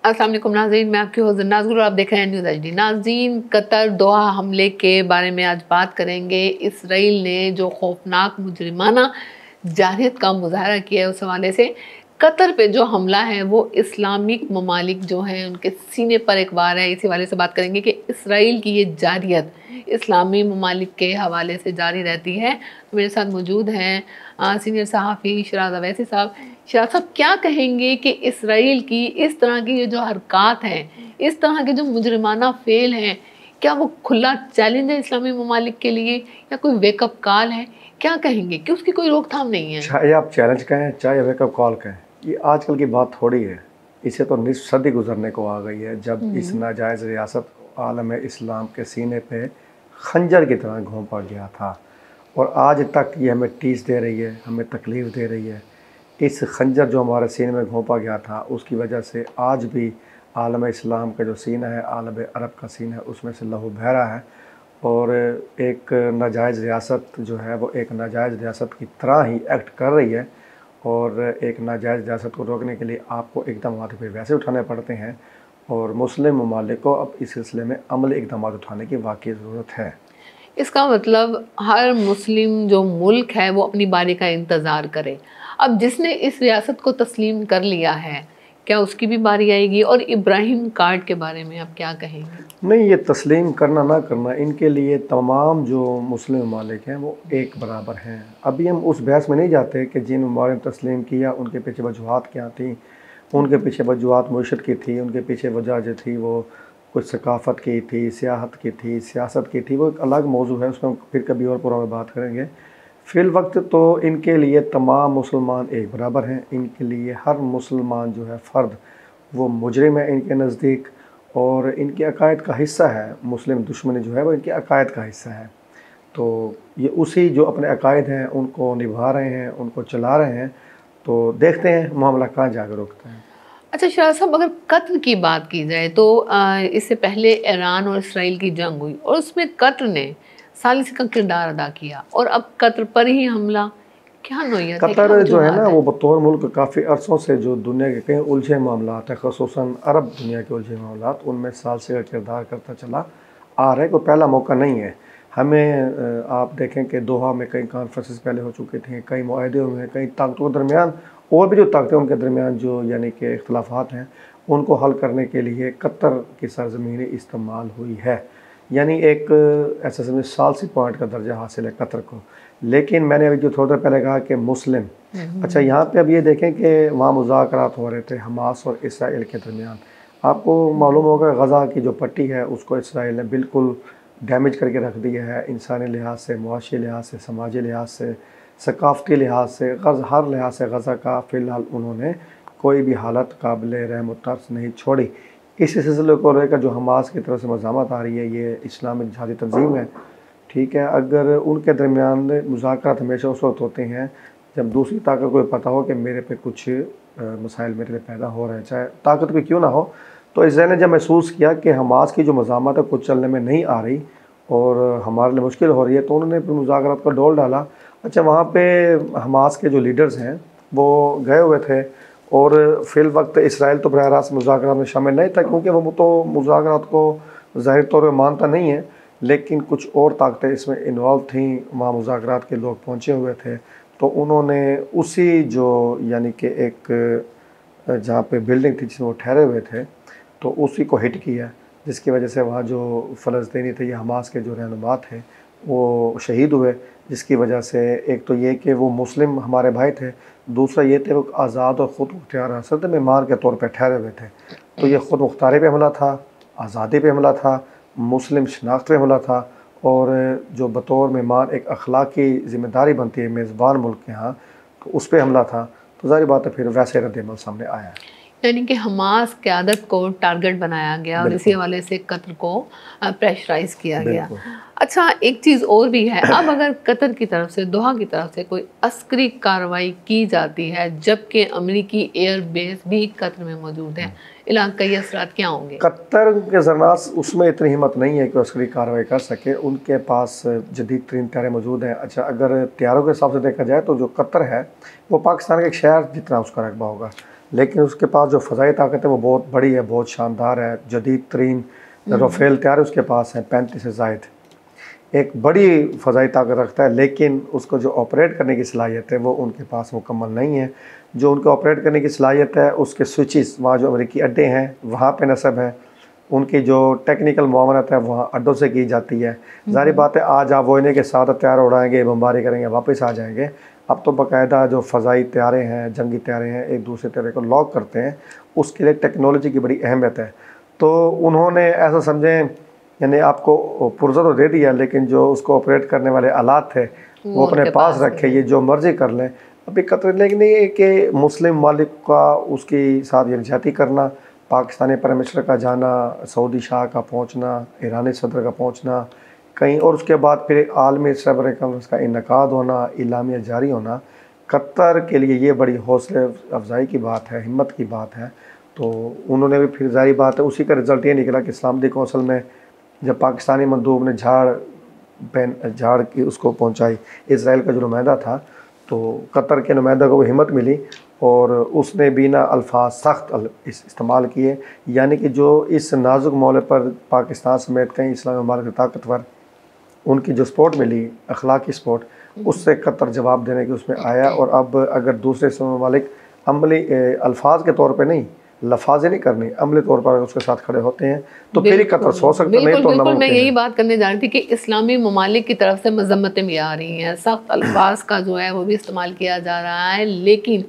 अस्सलाम वालेकुम नाज़रीन, मैं आपकी होस्ट नाज़गुल और आप देख रहे हैं न्यूज़ HD। नाज़रीन, कतर दोहा हमले के बारे में आज बात करेंगे। इसराइल ने जो खौफनाक मुजरिमाना जारहियत का मुजाहरा किया है, उस हवाले से कतर पे जो हमला है वो इस्लामिक ममालिक जो हैं उनके सीने पर एक वार है। इसी हवाले से बात करेंगे कि इसराइल की ये जारहियत इस्लामी ममालिक के हवाले से जारी रहती है। तो मेरे साथ मौजूद हैं सीनियर सहाफ़ी शराज अवैसी साहब। शराज साहब, क्या कहेंगे कि इसराइल की इस तरह की ये जो हरकत हैं, इस तरह के जो मुजरिमाना फ़ेल हैं, क्या वो खुला चैलेंज है इस्लामी ममालिक के लिए या कोई वेकअप कॉल है? क्या कहेंगे कि उसकी कोई रोकथाम नहीं है? चाहे आप चैलेंज कहें चाहे वेकअप कॉल कहें, ये आजकल की बात थोड़ी है। इसे तो निस्फ सदी गुजरने को आ गई है जब इस नाजायज़ रियासत आलम इस्लाम के सीने पे खंजर की तरह घोंपा गया था, और आज तक ये हमें टीस दे रही है, हमें तकलीफ़ दे रही है। इस खंजर जो हमारे सीने में घोंपा गया था उसकी वजह से आज भी आलम इस्लाम का जो सीना है, आलम अरब का सीना है, उसमें से लहू बह रहा है। और एक नाजायज़ रियासत जो है वो एक नाजायज़ रियासत की तरह ही एक्ट कर रही है, और एक नाजायज़ रियासत को रोकने के लिए आपको इक़दाम पे वैसे उठाने पड़ते हैं, और मुस्लिम ममालिक को अब इस सिलसिले में अमली इक़दाम उठाने की वाक़ई ज़रूरत है। इसका मतलब हर मुस्लिम जो मुल्क है वो अपनी बारी का इंतज़ार करे। अब जिसने इस रियासत को तस्लीम कर लिया है, क्या उसकी भी बारी आएगी? और इब्राहिम कार्ड के बारे में आप क्या कहेंगे? नहीं, ये तस्लीम करना ना करना इनके लिए तमाम जो मुस्लिम ममालिक हैं वो एक बराबर हैं। अभी हम उस बहस में नहीं जाते कि जिन ममालिक ने तस्लीम किया उनके पीछे वजूहात क्या थी। उनके पीछे वजूहात मुईशत की थी, उनके पीछे वजह जो थी वो कुछ सकाफ़त की थी, सियाहत की थी, सियासत की थी। वो एक अलग मौजू है, उसमें फिर कभी और पूरा में बात करेंगे। फ़िल वक्त तो इनके लिए तमाम मुसलमान एक बराबर हैं। इनके लिए हर मुसलमान जो है फ़र्द वो मुजरिम है इनके नज़दीक, और इनके अकायद का हिस्सा है। मुस्लिम दुश्मनी जो है वो इनके अकायद का हिस्सा है। तो ये उसी जो अपने अकायद हैं उनको निभा रहे हैं, उनको चला रहे हैं। तो देखते हैं मामला कहाँ जाकर रुकता है। अच्छा शराज साहब, अगर कत्ल की बात की जाए तो इससे पहले ईरान और इसराइल की जंग हुई और उसमें कत्ल ने सालिसी का किरदार अदा किया, और अब कतर पर ही हमला। क्या नोयत है, कतर जो है ना वो बतौर मुल्क काफ़ी अरसों से जो दुनिया के कई उलझे मामला हैं, ख़ुसूसन अरब दुनिया के उलझे मामला, उनमें सालिसी का किरदार करता चला आ रहा है। कोई पहला मौका नहीं है हमें। आप देखें कि दोहा में कई कॉन्फ्रेंसेस पहले हो चुके थे, कई मुआहदे हुए हैं, कई ताकतों के दरमियान और भी जो ताकतें उनके दरमियान जो यानी कि इख्तलाफात हैं उनको हल करने के लिए कतर की सरजमीनी इस्तेमाल हुई है। यानी एक ऐसा समझे सालसी पॉइंट का दर्जा हासिल है कतर को। लेकिन मैंने अभी जो थोड़ी देर पहले कहा कि मुस्लिम, अच्छा यहाँ पे अब ये देखें कि वहाँ मुज़ाकरात हो रहे थे हमास और इसराइल के दरमियान। आपको मालूम होगा गज़ा की जो पट्टी है उसको इसराइल ने बिल्कुल डैमेज करके रख दिया है, इंसानी लिहाज से, मुआशी लिहाज से, समाजी लिहाज से, सकाफ़ती लिहाज से, हर लिहाज से गज़ा का फ़िलहाल उन्होंने कोई भी हालत काबिल रहम व तर्स नहीं छोड़ी। इस सिलसिले को लेकर जो हमास की तरफ से मज़ामत आ रही है, ये इस्लामिक जिहादी तंजीम है, ठीक है। अगर उनके दरमियान मुज़ाकरात हमेशा उस वक्त होते हैं जब दूसरी ताकत को पता हो कि मेरे पे कुछ मसाइल मेरे लिए पैदा हो रहे हैं, चाहे ताकत भी क्यों ना हो। तो इसराइल ने जब महसूस किया कि हमास की जो मज़ामत है कुछ चलने में नहीं आ रही और हमारे लिए मुश्किल हो रही है, तो उन्होंने फिर मुज़ाकरात का डोल डाला। अच्छा, वहाँ पे हमास के जो लीडर्स हैं वो गए हुए थे, और फ़िल वक्त इसराइल तो बराह रास्त मुज़ाकरात में शामिल नहीं था, क्योंकि वो तो मुज़ाकरात को ज़ाहिर तौर पर मानता नहीं है। लेकिन कुछ और ताकतें इसमें इन्वॉल्व थीं, वहाँ मुज़ाकरात के लोग पहुँचे हुए थे। तो उन्होंने उसी जो यानी कि एक जहाँ पे बिल्डिंग थी जिसमें वो ठहरे हुए थे, तो उसी को हिट किया, जिसकी वजह से वहाँ जो फ़लस्तीनी थे या हमास के जो रहनुमा थे वो शहीद हुए। जिसकी वजह से एक तो ये कि वो मुस्लिम हमारे भाई थे, दूसरा ये थे वो आज़ाद और ख़ुद मुख्तियार असद मेहमान के तौर पर ठहरे हुए थे। तो ये ख़ुद मुख्तारी पे हमला था, आज़ादी पे हमला था, मुस्लिम शनाख्त पे हमला था, और जो बतौर मेहमान एक अखलाकी ज़िम्मेदारी बनती है मेज़बान मुल्क के यहाँ, तो उस पर हमला था। तो ज़ाहिर बात है फिर वैसे रद्द-ए-अमल सामने आया है। यानी कि हमास क़यादत को टारगेट बनाया गया और इसी हवाले से कतर को प्रेशराइज़ किया गया। अच्छा, एक चीज़ और भी है, अब अगर कतर की तरफ से, दोहा की तरफ से कोई अस्करी कार्रवाई की जाती है जबकि अमेरिकी एयर बेस भी कतर में मौजूद है, इलाक़ाई असरात क्या होंगे? कतर के ज़रात उसमें इतनी हिम्मत नहीं है कि अस्करी कार्रवाई कर सके। उनके पास जदीद तरीन तैयारे मौजूद हैं। अच्छा, अगर तैयारों के हिसाब से देखा जाए तो जो कतर है वो पाकिस्तान के एक शहर जितना उसका रकबा होगा, लेकिन उसके पास जो फ़ज़ाई ताकत है वो बहुत बड़ी है, बहुत शानदार है। जदीद तरीन राफ़ेल तैयार उसके पास है 35 से ज़ायद, एक बड़ी फ़ज़ाई ताकत रखता है, लेकिन उसको जो ऑपरेट करने की सलाहियत है वो उनके पास मुकम्मल नहीं है। जो उनको ऑपरेट करने की सलाहियत है उसके स्विचेस वहाँ जो अमेरिकी अड्डे हैं वहाँ पे नस्ब है, उनकी जो टेक्निकल मुआवनत है वहाँ अड्डों से की जाती है। ज़ाहिर बात है आज आप वो इन्हें के साथ तैयार उड़ाएंगे, बमबारी करेंगे, वापस आ जाएंगे। अब तो बाकायदा जो फ़ज़ाई तैयारे हैं, जंगी तैयारे हैं, एक दूसरे तैयारे को लॉक करते हैं, उसके लिए टेक्नोलॉजी की बड़ी अहमियत है। तो उन्होंने ऐसा समझें, यानी आपको पुर्ज़ा तो दे दिया, लेकिन जो उसको ऑपरेट करने वाले आलात थे वो अपने पास रखे, ये जो मर्ज़ी कर लें। अभी कतर लेकिन ये कि मुस्लिम मालिक का उसके साथ यकजहती करना, पाकिस्तानी प्राइम मिनिस्टर का जाना, सऊदी शाह का पहुँचना, ईरानी सदर का पहुँचना कहीं, और उसके बाद फिर आलमी सबर कॉन्फ्रेंस का इनकाद होना, इलामिया जारी होना, कतर के लिए ये बड़ी हौसले अफजाई की बात है, हिम्मत की बात है। तो उन्होंने भी फिर ज़ाहिर बात है उसी का रिज़ल्ट ये निकला कि इस्लामिक कौंसिल में जब पाकिस्तानी मंदूब ने झाड़ की उसको पहुंचाई, इसराइल का जो नुमाइंदा था, तो कतर के नुमाइंदा को हिम्मत मिली और उसने बिना अल्फाज सख्त इस्तेमाल किए, यानी कि जो इस नाजुक मौले पर पाकिस्तान समेत कई इस्लामी ममालिक ताकतवर उनकी जो सपोर्ट मिली, अखलाकी सपोर्ट, उससे कतर जवाब देने के उसमें आया। और अब अगर दूसरे इस्लामी ममालिक अमली अल्फाज के तौर पर नहीं, लफाजे नहीं करनी, अमली तौर पर उसके साथ खड़े होते हैं तो फिर ही कतर सो सकता, नहीं तो बिल्कुल मैं यही बात करने जा रही थी कि इस्लामी ममालिक की तरफ से मजम्मतें भी आ रही हैं, सख्त अल्फाज का जो है वो भी इस्तेमाल किया जा रहा है, लेकिन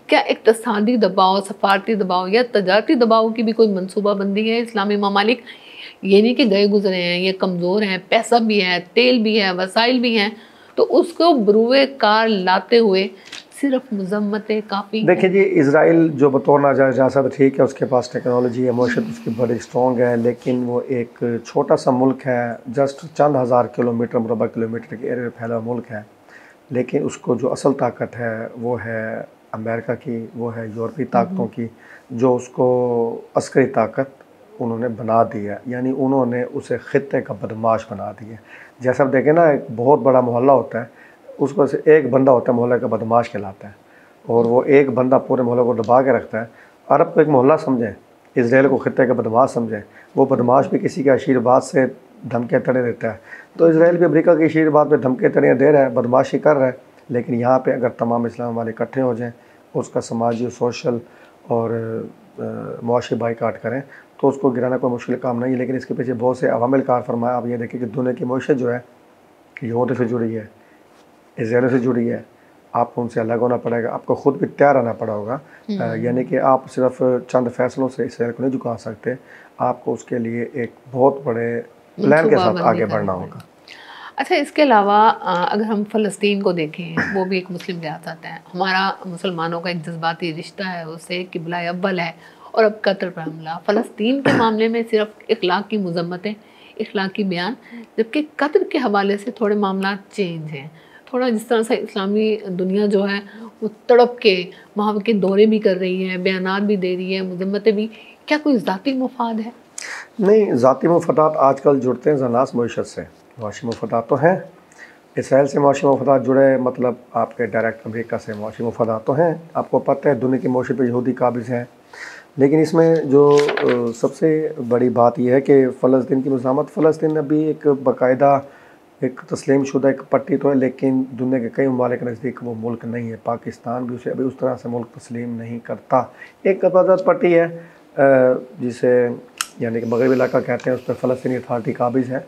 क्या इक़्तिसादी दबाव, सफारती दबाव या तजारती दबाव की भी कोई मनसूबाबंदी है? इस्लामी ममालिक ये नहीं कि गए गुजरे हैं, ये कमज़ोर हैं, पैसा भी है, तेल भी है, वसाइल भी हैं, तो उसको बरूए कार लाते हुए सिर्फ मजम्मतें काफ़ी? देखिए जी, इसराइल जो बतौर नाजायज़ ठीक है, उसके पास टेक्नोलॉजी है, मौशत उसकी बड़ी स्ट्रॉन्ग है, लेकिन वो एक छोटा सा मुल्क है, जस्ट चंद हज़ार किलोमीटर मुरबा किलोमीटर के एरिया में फैला हुआ मुल्क है। लेकिन उसको जो असल ताकत है वो है अमेरिका की, वो है यूरोपीय ताकतों की, जो उसको अस्करी ताकत उन्होंने बना दी है, यानी उन्होंने उसे ख़ित्ते का बदमाश बना दिया। जैसा आप देखें ना, एक बहुत बड़ा मोहल्ला होता है, उसमें से एक बंदा होता है मोहल्ले का बदमाश कहलाता है, और वो एक बंदा पूरे मोहल्ले को दबा के रखता है। अरब को एक मोहल्ला समझें, इसराइल को ख़ित्ते का बदमाश समझें, वो बदमाश भी किसी के आशीर्वाद से धमकियाँ तड़े देता है। तो इसराइल भी अमेरिका के आशीर्वाद में धमकियाँ तड़ियाँ दे रहा है, बदमाशी कर रहा है। लेकिन यहाँ पे अगर तमाम इस्लाम वाले इकट्ठे हो जाएँ, उसका समाजी, सोशल और मुआशी बाइकाट करें, तो उसको गिराना कोई मुश्किल काम नहीं है। लेकिन इसके पीछे बहुत से अवामिल कार फरमाया। आप ये देखें कि दुनिया की मईशत जो है यहूद से जुड़ी है, इसराइल से जुड़ी है, आपको उनसे अलग होना पड़ेगा, आपको ख़ुद भी तैयार रहना पड़ा होगा। यानी कि आप सिर्फ चंद फैसलों से इसराइल को नहीं झुका सकते, आपको उसके लिए एक बहुत बड़े प्लान के साथ आगे बढ़ना होगा। अच्छा, इसके अलावा अगर हम फ़लस्तीन को देखें, वो भी एक मुस्लिम रियासत है, हमारा मुसलमानों का एक जज्बाती रिश्ता है उससे, किबला अव्वल है, और अब कतर पर हमला। फ़लस्तीन के मामले में सिर्फ इखलाक़ी मज़म्मतें, इखलाक़ी बयान, जबकि कतर के हवाले से थोड़े मामला चेंज हैं। थोड़ा जिस तरह से इस्लामी दुनिया जो है वो तड़प के वहाँ के दौरे भी कर रही है, बयानात भी दे रही है, मज़म्मतें भी, क्या कोई ज़ाती मफाद है? नहीं, ज़ाती मफादात आजकल जुड़ते हैं ज़नास मईशत से। मुआशी मफादात तो हैं, इसराइल से मुआशी मफादात जुड़े, मतलब आपके डायरेक्ट अमेरिका से मुआशी मफादात तो हैं। आपको पता है दुनिया की मईशत पर यहूदी काबिज़ हैं। लेकिन इसमें जो सबसे बड़ी बात यह है कि फ़लस्तीन की मज़ामत, फ़लस्तीन अभी एक बाकायदा एक तस्लीम शुदा एक पट्टी तो है, लेकिन दुनिया के कई ममालिक के नज़दीक वो मुल्क नहीं है। पाकिस्तान भी उसे अभी उस तरह से मुल्क तस्लीम नहीं करता। एक आज़ाद पट्टी है जिसे यानी कि मगरबी इलाका कहते हैं, उस पर फ़लस्तीनी अथॉरिटी काबिज़ है।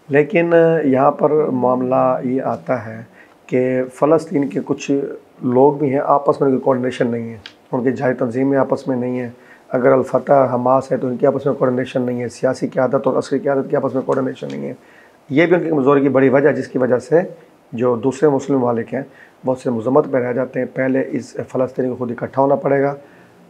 लेकिन यहाँ पर मामला ये आता है कि फ़लस्तीन के कुछ लोग भी हैं, आपस में उनकी कोऑर्डिनेशन नहीं है, उनकी जहाई तंजीमें आपस में नहीं है। अगर अल-फतह, हमास है तो इनकी आपस में कोऑर्डिनेशन नहीं है, सियासी क़यादत और अस्करी क़यादत की आपस में कोऑर्डिनेशन नहीं है। ये भी उनकी कमज़ोरी की बड़ी वजह, जिसकी वजह से जो दूसरे मुस्लिम ममालिक हैं बहुत से मज़म्मत में रह जाते हैं। पहले इस फ़लस्तीनी को खुद इकट्ठा होना पड़ेगा,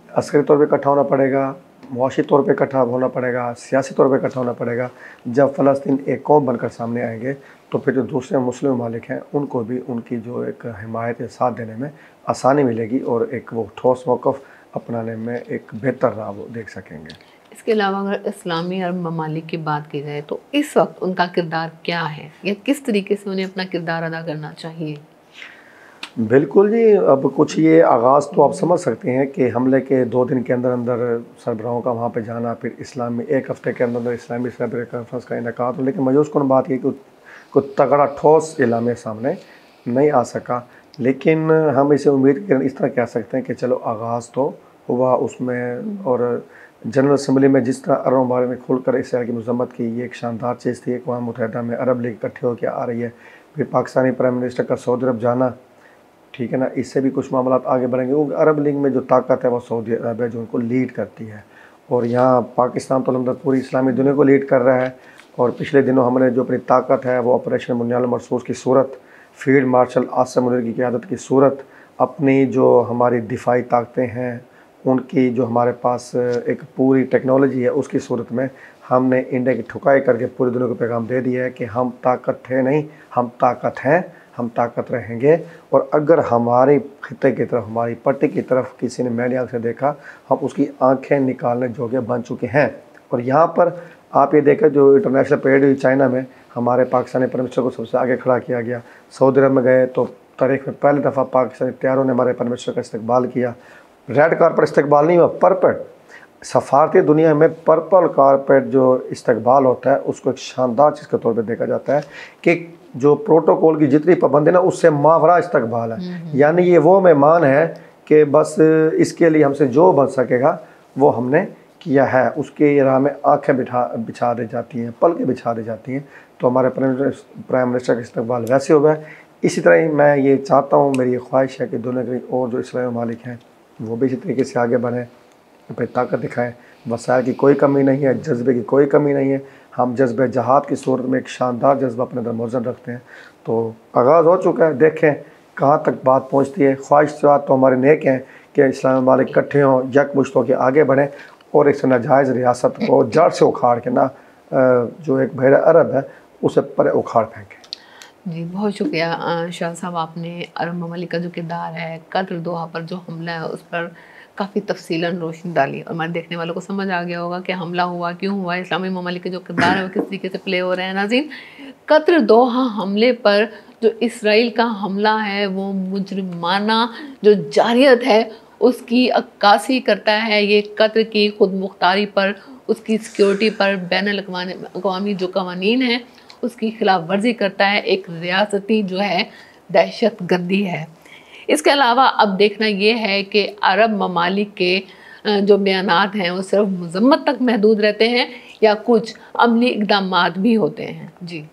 अस्करी तौर पर इकट्ठा होना पड़ेगा, मुआशी तौर पे इकट्ठा होना पड़ेगा, सियासी तौर पे इकट्ठा होना पड़ेगा। जब फ़लस्तीन एक कौम बनकर सामने आएंगे तो फिर जो दूसरे मुस्लिम ममालिक हैं उनको भी उनकी जो एक हिमायत या साथ देने में आसानी मिलेगी और एक वो ठोस मौक़िफ़ अपनाने में एक बेहतर राह वो देख सकेंगे। इसके अलावा अगर इस्लामी अरब ममालिक की बात की जाए तो इस वक्त उनका किरदार क्या है, या किस तरीके से उन्हें अपना किरदार अदा करना चाहिए? बिल्कुल जी। अब कुछ ये आगाज़ तो आप समझ सकते हैं कि हमले के 2 दिन के अंदर अंदर सरबराहों का वहाँ पे जाना, फिर इस्लामी 1 हफ़्ते के अंदर अंदर इस्लामी सरबराह कॉन्फ्रेंस का इनेकाद। लेकिन मायूस कुन बात ये कि कोई तगड़ा ठोस एलामिया सामने नहीं आ सका। लेकिन हम इसे उम्मीद इस तरह कह सकते हैं कि चलो आगाज़ तो हुआ उसमें, और जनरल असम्बली में जिस तरह अरब ममालिक में खुलकर इसराइल की मज़म्मत की, ये एक शानदार चीज़ थी। अक़वाम मुत्तहिदा में अरब लीग इकट्ठे होकर आ रही है, फिर पाकिस्तानी प्राइम मिनिस्टर का सऊदी अरब जाना, ठीक है ना, इससे भी कुछ मामला आगे बढ़ेंगे। क्योंकि अरब लीग में जो ताकत है वो सऊदी अरब है, जो उनको लीड करती है। और यहाँ पाकिस्तान तो अलहमदुलिल्लाह पूरी इस्लामी दुनिया को लीड कर रहा है। और पिछले दिनों हमने जो अपनी ताकत है वो ऑपरेशन बुनियाद मरसूस की सूरत, फील्ड मार्शल आसिम मुनीर की क़यादत की सूरत, अपनी जो हमारी दिफाई ताकतें हैं उनकी जो हमारे पास एक पूरी टेक्नोलॉजी है उसकी सूरत में हमने इंडिया की ठुकाई करके पूरी दुनिया को पैगाम दे दिया है कि हम ताकत थे नहीं, हम ताकत हैं, हम ताकत रहेंगे। और अगर हमारे खिते की तरफ, हमारी पट्टी की तरफ किसी ने मैली आँख से देखा, हम उसकी आंखें निकालने जोगे बन चुके हैं। और यहाँ पर आप ये देखें, जो इंटरनेशनल परेड हुई चाइना में, हमारे पाकिस्तानी प्राइम मिनिस्टर को सबसे आगे खड़ा किया गया। सऊदी अरब में गए तो तारीख में पहली दफ़ा पाकिस्तानी तैयारों ने हमारे प्राइम मिनिस्टर का इस्तकबाल किया। रेड कारपेट इस्तकबाल नहीं हुआ, पर्पल। सफारती दुनिया में पर्पल कारपेट जो इस्तकबाल होता है उसको एक शानदार चीज़ के तौर पे देखा जाता है कि जो प्रोटोकॉल की जितनी पाबंदी ना उससे मावरा इस्तकबाल है। यानी ये वो मेहमान है कि बस इसके लिए हमसे जो बन सकेगा वो हमने किया है, उसके राह में आँखें बिछा दी जाती हैं, पलकें बिछा दी जाती हैं। तो हमारे प्राइम मिनिस्टर का इस्तकबाल वैसे होगा। इसी तरह ही मैं ये चाहता हूँ, मेरी ये ख्वाहिश है कि दुनिया के और जो इस्लामी ममालिक हैं वो भी इसी तरीके से आगे बढ़ें, अपनी ताकत दिखाएं। वसाइल की कोई कमी नहीं है, जज्बे की कोई कमी नहीं है। हम जज्बे जहाद की सूरत में एक शानदार जज्बा अपने अंदर मौजूद रखते हैं। तो आगाज़ हो चुका है, देखें कहाँ तक बात पहुँचती है। ख्वाहिशात तो हमारे नेक हैं कि इस्लामी ममालिक इकट्ठे हों, यकमुश्त होकर आगे बढ़ें और इस नाजायज़ रियासत को जड़ से उखाड़ के ना, जो एक बहरा अरब है उसे पर उखाड़ फेंकें। जी बहुत शुक्रिया शाह साहब, आपने अरब ममालिक का जो किरदार है, कतर दोहा पर जो हमला है उस पर काफ़ी तफसीलन रोशनी डाली और हमारे देखने वालों को समझ आ गया होगा कि हमला हुआ क्यों हुआ, इस्लामी ममालिक के जो किरदार है वो किस तरीके से प्ले हो रहे हैं। नाज़रीन, कतर दोहा हमले पर जो इसराइल का हमला है वो मुजरिमाना जो जारियत है उसकी अक्कासी करता है। ये कतर की खुद मुख्तारी पर, उसकी सिक्योरिटी पर बैनुल-अक़वामी जो कवानीन हैं उसकी खिलाफ वर्जी करता है। एक रियासती जो है दहशत गर्दी है। इसके अलावा अब देखना ये है कि अरब ममालिक के जो बयानात हैं वो सिर्फ मज़म्मत तक महदूद रहते हैं या कुछ अमली इक़दामात भी होते हैं। जी।